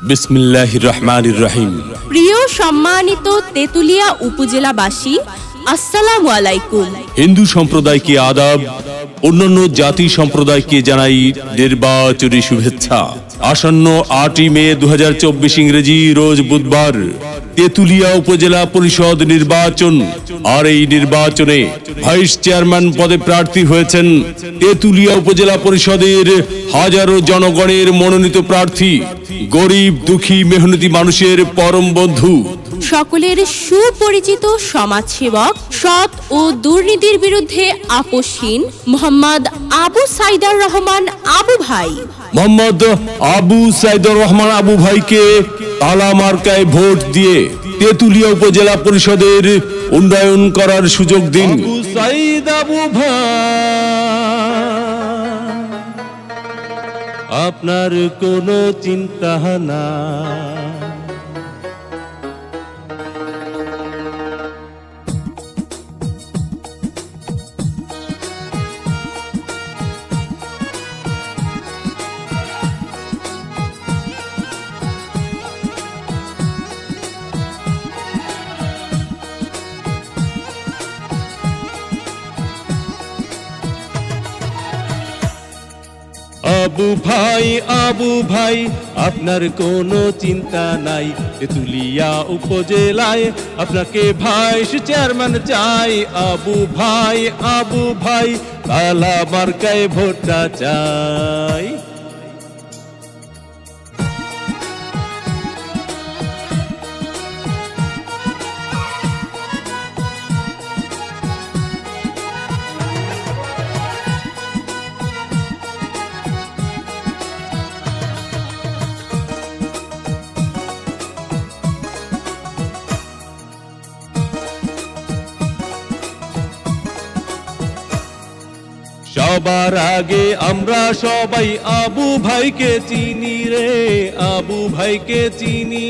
বিসমিল্লাহির রহমানির রহিম। প্রিয় সম্মানিত তেতুলিয়া উপজেলাবাসী, আসসালামু আলাইকুম। হিন্দু সম্প্রদায়কে আদাব, অন্যান্য জাতি সম্প্রদায়কে জানাই নির্বাচনী শুভেচ্ছা। আসন্ন 8 মে 2024 ইংরেজি রোজ বুধবার তেতুলিয়া উপজেলা পরিষদ নির্বাচন। আর এই নির্বাচনে ভাইস চেয়ারম্যান পদে প্রার্থী হয়েছেন তেতুলিয়া উপজেলা পরিষদের হাজারো জনগণের মনোনীত প্রার্থী, গরিব দুঃখী মেহনতি মানুষের পরম বন্ধু, সকলের সুপরিচিত সমাজসেবক, সৎ ও দুর্নীতির বিরুদ্ধে আপোষহীন মোহাম্মদ আবু সাইদার রহমান আবু ভাই। মোহাম্মদ আবু সাইদুর রহমান আবু ভাইকে তালা মার্কায় ভোট দিয়ে তেতুলিয়া উপজেলা পরিষদের উন্নয়ন করার সুযোগ দিন। আবু সাইদ আবু ভাই, আপনার কোনো চিন্তা না। আবু ভাই আপনার কোনো চিন্তা নাই, তেতুলিয়া উপজেলায় আপনাকে ভাইস চেয়ারম্যান চাই। আবু ভাই তালা মার্কায় ভোটটা চাই। সবার আগে আমরা সবাই আবু ভাইকে চিনি রে, আবু ভাইকে চিনি।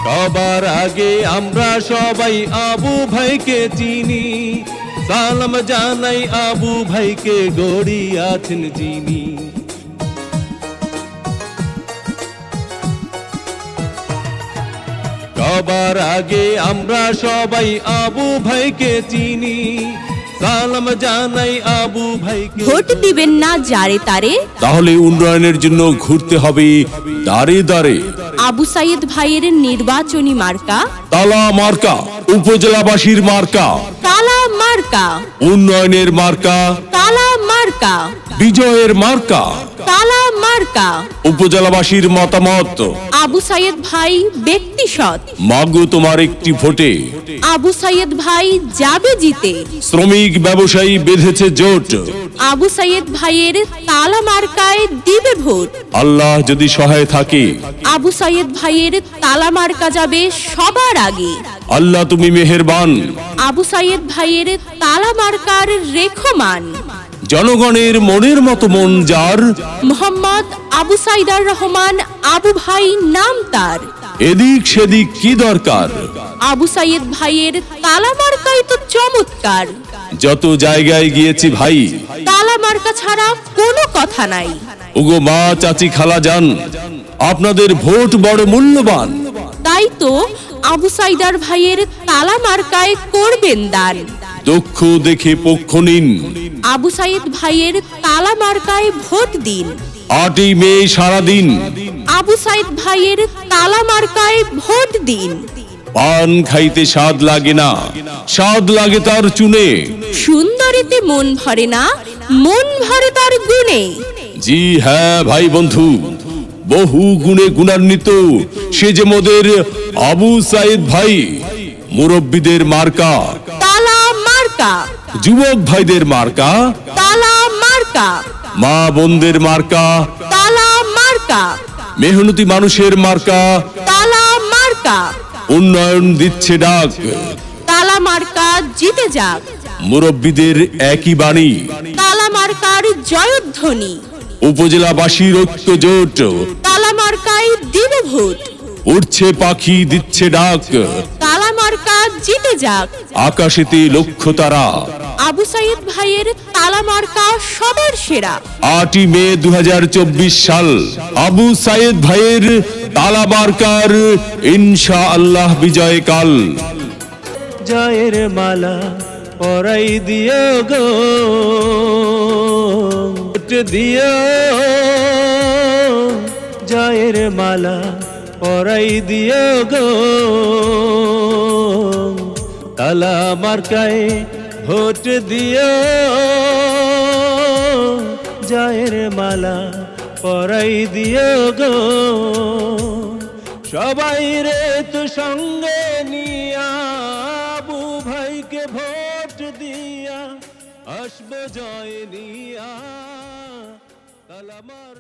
সবার আগে আমরা সবাই আবু ভাইকে চিনি, সালাম জানাই আবু ভাইকে গড়িয়াছেন যিনি। সবার আগে আমরা সবাই আবু ভাইকে চিনি, সালাম জানাই আবু ভাইকে। ভোট দিবেন না যারে তারে, তাহলে উন্নয়নের জন্য ঘুরতে হবে দাঁড়ে দাঁড়ে। আবু সাইদ ভাইয়ের নির্বাচনী মার্কা তালা মার্কা, উপজেলাবাসীর মার্কা তালা মার্কা, উন্নয়নের মার্কা তালা মার্কা, বিজয়ের মার্কা তালা মার্কা। উপজেলাবাসীর মতামত, আবু সাইদ ভাই ব্যক্তি সৎ, মাগো তোমার একটি ভোটে আবু সাইদ ভাই যাবে জিতে। শ্রমিক ব্যবসায়ী বেঁধেছে জোট, আবু সাইদ ভাইয়ের তালা মার্কায় দিবে ভোট। আল্লাহ যদি সহায় থাকে আবু সাইদ ভাইয়ের তালা মার্কা যাবে সবার আগে। আল্লাহ তুমি মেহেরবান। আবু সাইদ ভাইয়ের তালা মার্কার রেখমান, জনগণের মনের মতো মন যার, মোহাম্মদ আবু সাইদার রহমান আবু ভাই নাম তার। এদিক সেদিক কি দরকার, আবু সাইদ ভাইয়ের তালা মার্কাই তো চমৎকার। যত জায়গায় গিয়েছি ভাই, তালা মার্কা ছাড়া কোনো কথা নাই। ওগো মা চাচি খালা যান, আপনাদের ভোট বড় মূল্যবান। তাই তো আবু সাইদার ভাইয়ের তালা মার্কায় করবেন দান। দক্ষ দেখে পক্ষ নিন, আবু সাইদ ভাইয়ের তালা মার্কায় ভোট দিন। 8 মে সারাদিন আবু সাইদ ভাইয়ের তালা মার্কায় ভোট দিন। পান খাইতে স্বাদ লাগে না, স্বাদ লাগে তার চুনে। সুন্দরীতে মন ভরে না, মন ভরে তার গুণে। জি হ্যাঁ ভাই বন্ধু, বহু গুণে গুণান্বিত সে যে মোদের আবু সাইদ ভাই। মুরব্বীদের মার্কা তালা মার্কা, যুবক ভাইদের মার্কা তালা মার্কা, মা বোনদের মার্কা তালা মার্কা, মেহনতি মানুষের মার্কা। তালা মার্কা, উন্নয়ন দিচ্ছে ডাক, তালা মার্কা জিতে যাক। মুরব্বীদের একই বাণী, তালা মার্কার জয়ধ্বনি। উপজেলাবাসীর ঐক্য জোট, তালা মার্কায় দিবে ভোট। উঠছে পাখি দিচ্ছে ডাক, তালা মার্কা জিতে যাক। আকাশেতে লক্ষ্য তারা, আবু সাইদ ভাইয়ের তালা মার্কা সবার সেরা। 8ই মে 2024 সাল আবু সাইদ ভাইয়ের তালা মার্কার ইনশাআল্লাহ বিজয়কাল। জয়ের মালা পরাই দিও গো, ভোট দিও। জয়ের মালা পরাই দিও গো, তালা মার্কায় ভোট দিও। জয়ের মালা পরাই দিও গো, সবাই রে তো সঙ্গে নিয়া আবু ভাইকে ভোট দিয়া আসবো জয় নিয়া। তালা মার